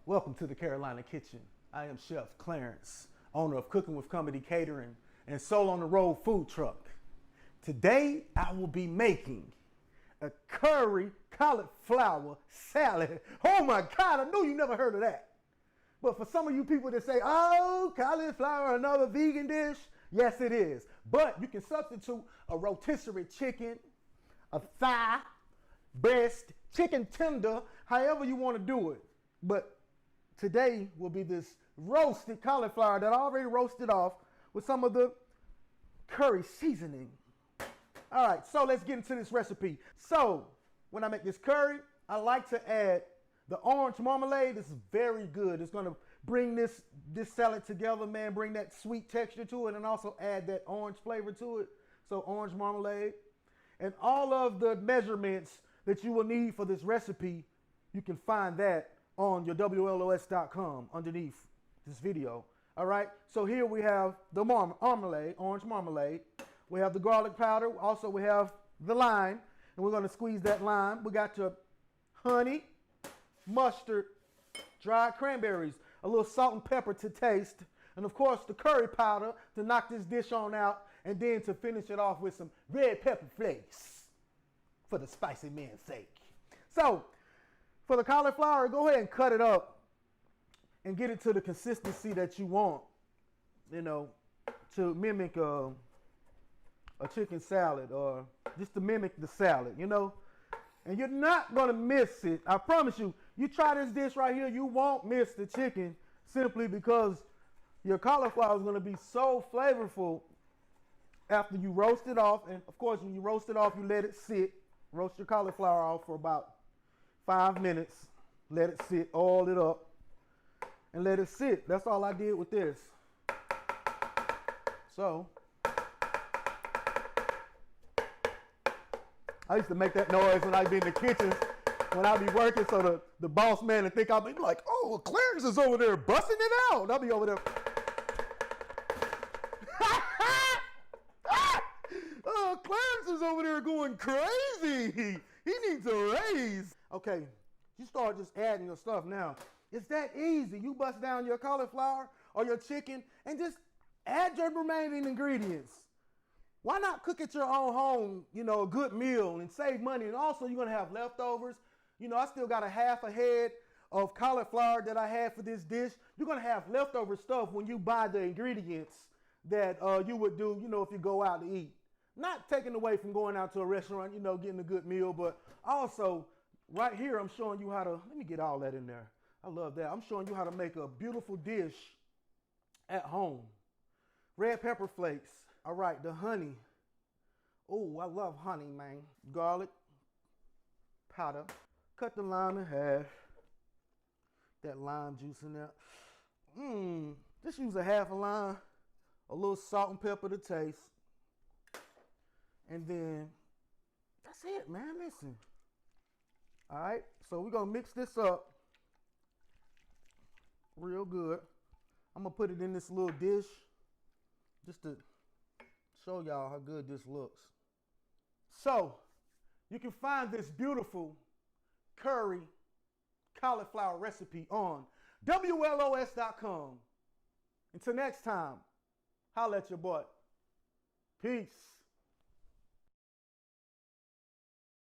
Welcome to the Carolina Kitchen. I am Chef Clarence, owner of Cooking with Comedy Catering and Soul on the Road food truck. Today, I will be making a curry cauliflower salad. Oh my God, I knew you never heard of that. But for some of you people that say, oh, cauliflower, another vegan dish, yes it is. But you can substitute a rotisserie chicken, a thigh, breast, chicken tender, however you want to do it. But today will be this roasted cauliflower that I already roasted off with some of the curry seasoning. All right, so let's get into this recipe. So when I make this curry, I like to add the orange marmalade. This is very good. It's gonna bring this salad together, man, bring that sweet texture to it and also add that orange flavor to it. So orange marmalade. And all of the measurements that you will need for this recipe, you can find that on your WLOS.com underneath this video. All right, so here we have the marmalade, orange marmalade. We have the garlic powder. Also, we have the lime, and we're gonna squeeze that lime. We got your honey, mustard, dried cranberries, a little salt and pepper to taste, and of course the curry powder to knock this dish on out, and then to finish it off with some red pepper flakes for the spicy man's sake. So, for the cauliflower, go ahead and cut it up and get it to the consistency that you want, you know, to mimic a chicken salad or just to mimic the salad, you know. And you're not going to miss it. I promise you, you try this dish right here, you won't miss the chicken simply because your cauliflower is going to be so flavorful after you roast it off. And of course, when you roast it off, you let it sit. Roast your cauliflower off for about 5 minutes, let it sit, oil it up, and let it sit. That's all I did with this. So, I used to make that noise when I'd be in the kitchen, when I'd be working, so the boss man would think I'd be like, oh, Clarence is over there busting it out. And I'll be over there. Oh, Clarence is over there going crazy. He needs a raise. Okay, you start just adding your stuff now. It's that easy. You bust down your cauliflower or your chicken and just add your remaining ingredients. Why not cook at your own home, you know, a good meal and save money? And also you're gonna have leftovers. You know, I still got a half a head of cauliflower that I had for this dish. You're gonna have leftover stuff when you buy the ingredients that you would do, you know, if you go out to eat. Not taken away from going out to a restaurant, you know, getting a good meal, but also right here, I'm showing you how to, let me get all that in there. I love that. I'm showing you how to make a beautiful dish at home. Red pepper flakes. All right, the honey. Oh, I love honey, man. Garlic powder. Cut the lime in half. That lime juice in there. Just use a half a lime. A little salt and pepper to taste. And then, that's it, man, listen. All right, so we're gonna mix this up real good. I'm gonna put it in this little dish just to show y'all how good this looks. So, you can find this beautiful curry cauliflower recipe on WLOS.com. Until next time, holla at your boy. Peace.